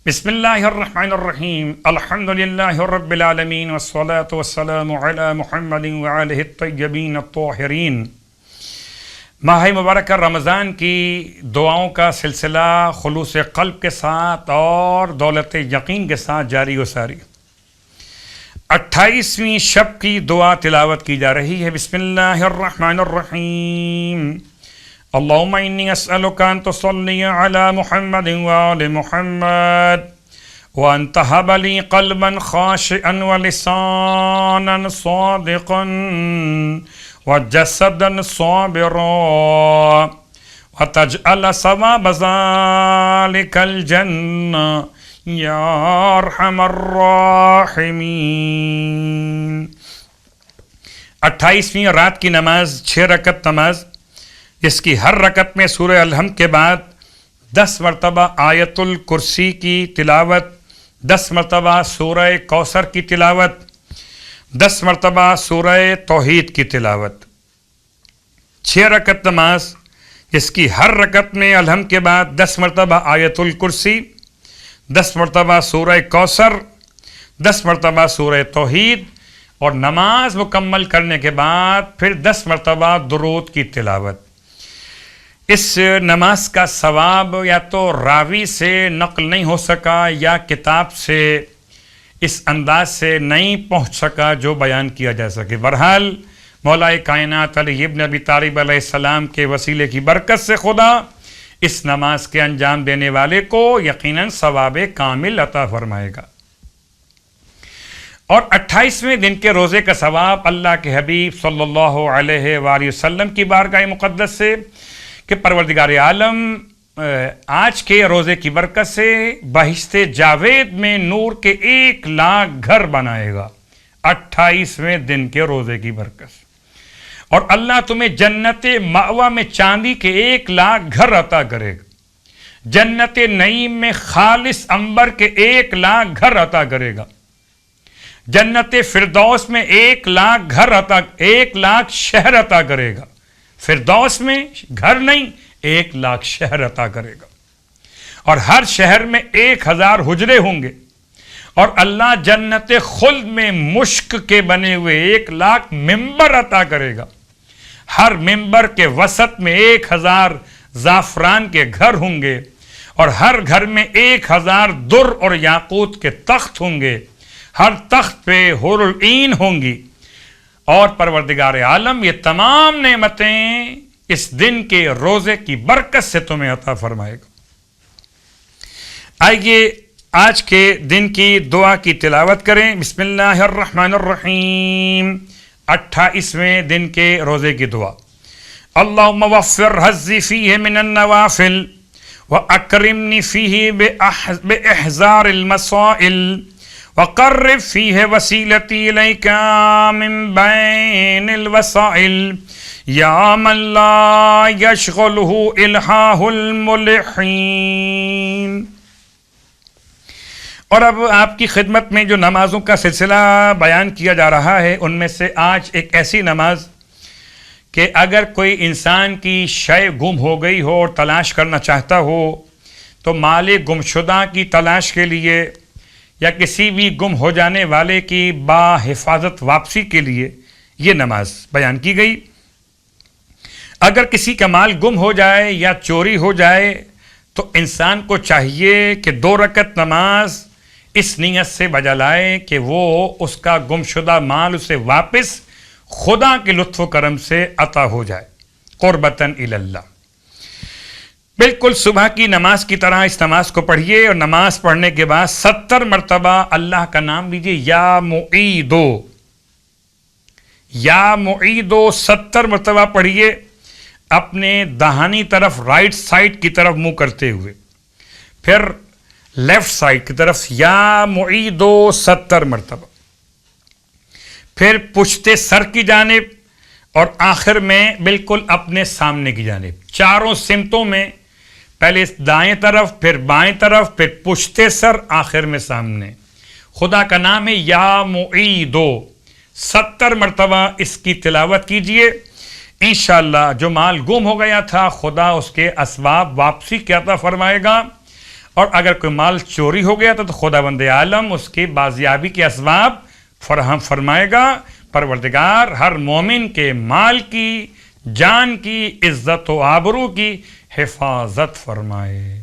بسم اللہ الرحمن الرحیم الحمد للہ رب العالمین والصلاة والسلام علی محمد وآلہ الطیبین الطاہرین۔ ماہ مبارکہ رمضان کی دعاؤں کا سلسلہ خلوص قلب کے ساتھ اور دولت یقین کے ساتھ جاری و ساری۔ 28ویں شب کی دعا تلاوت کی جا رہی ہے۔ بسم اللہ الرحمن الرحیم۔ اللہم انی اسألک ان تصلی علی محمد وآل محمد وان تہب لی قلبا خاشعا ولسانا صادقا وجسدا صابرا وتجعل ثواب ذلك الجنہ یا ارحم الراحمین۔ 28ویں رات کی نماز 6 رکعت نماز، جس کی ہر رکعت میں سورہ الحمد کے بعد 10 مرتبہ آیت الکرسی کی تلاوت، 10 مرتبہ سورہ کوثر کی تلاوت، 10 مرتبہ سورہ توحید کی تلاوت۔ 6 رکعت نماز جس کی ہر رکعت میں الحمد کے بعد 10 مرتبہ آیت الکرسی، 10 مرتبہ سورہ کوثر، 10 مرتبہ سورہ توحید، اور نماز مکمل کرنے کے بعد پھر 10 مرتبہ درود کی تلاوت۔ اس نماز کا ثواب یا تو راوی سے نقل نہیں ہو سکا یا کتاب سے اس انداز سے نہیں پہنچ سکا جو بیان کیا جا سکے۔ بہرحال مولا کائنات علی ابن ابی طالب علیہ السلام کے وسیلے کی برکت سے خدا اس نماز کے انجام دینے والے کو یقیناً ثواب کامل عطا فرمائے گا۔ اور 28ویں دن کے روزے کا ثواب اللہ کے حبیب صلی اللہ علیہ وآلہ وسلم کی بارگاہ مقدس سے کہ پروردگار عالم آج کے روزے کی برکت سے بہشت جاوید میں نور کے 1 لاکھ گھر بنائے گا 28ویں دن کے روزے کی برکت سے، اور اللہ تمہیں جنت مأوا میں چاندی کے 1 لاکھ گھر عطا کرے گا، جنت نعیم میں خالص عنبر کے 1 لاکھ گھر عطا کرے گا، جنت فردوس میں 1 لاکھ گھر عطا، 1 لاکھ شہر عطا کرے گا۔ فردوس میں گھر نہیں، 1 لاکھ شہر عطا کرے گا، اور ہر شہر میں 1000 حجرے ہوں گے، اور اللہ جنت خلد میں مشک کے بنے ہوئے 1 لاکھ ممبر عطا کرے گا، ہر ممبر کے وسط میں 1000 زعفران کے گھر ہوں گے، اور ہر گھر میں 1000 در اور یاقوت کے تخت ہوں گے، ہر تخت پہ حور العین ہوں گی، اور پروردگار عالم یہ تمام نعمتیں اس دن کے روزے کی برکت سے تمہیں عطا فرمائے گا۔ آئیے آج کے دن کی دعا کی تلاوت کریں۔ بسم اللہ الرحمن الرحیم۔ 28ویں دن کے روزے کی دعا۔ اللہم وفر حظی فیہ من النوافل واکرمنی فیہ باحضار المسائل وقرب فیہ وسیلتی الیکا من بین الوسائل یا من لا یشغلہ الہاہ الملحین۔ اور اب آپ کی خدمت میں جو نمازوں کا سلسلہ بیان کیا جا رہا ہے، ان میں سے آج ایک ایسی نماز کہ اگر کوئی انسان کی شے گم ہو گئی ہو اور تلاش کرنا چاہتا ہو تو مال گمشدہ کی تلاش کے لیے یا کسی بھی گم ہو جانے والے کی باحفاظت واپسی کے لیے یہ نماز بیان کی گئی۔ اگر کسی کا مال گم ہو جائے یا چوری ہو جائے تو انسان کو چاہیے کہ 2 رکعت نماز اس نیت سے بجا لائے کہ وہ اس کا گمشدہ مال اسے واپس خدا کے لطف و کرم سے عطا ہو جائے، قربتاً الی اللہ۔ بالکل صبح کی نماز کی طرح اس نماز کو پڑھیے، اور نماز پڑھنے کے بعد 70 مرتبہ اللہ کا نام لیجیے، یا معیدو، یا معیدو 70 مرتبہ پڑھیے، اپنے داہنی طرف رائٹ سائڈ کی طرف منہ کرتے ہوئے، پھر لیفٹ سائڈ کی طرف یا معیدو 70 مرتبہ، پھر پشتے سر کی جانب، اور آخر میں بالکل اپنے سامنے کی جانب، چاروں سمتوں میں، پہلے دائیں طرف، پھر بائیں طرف، پھر پشتے سر، آخر میں سامنے۔ خدا کا نام ہے یا معیدو، 70 مرتبہ اس کی تلاوت کیجئے۔ انشاءاللہ جو مال گم ہو گیا تھا خدا اس کے اسباب واپسی کیا عطا فرمائے گا، اور اگر کوئی مال چوری ہو گیا تو خداوند عالم اس کی بازیابی کے اسباب فراہم فرمائے گا. پروردگار ہر مومن کے مال کی، جان کی، عزت و آبرو کی حفاظت فرمائے.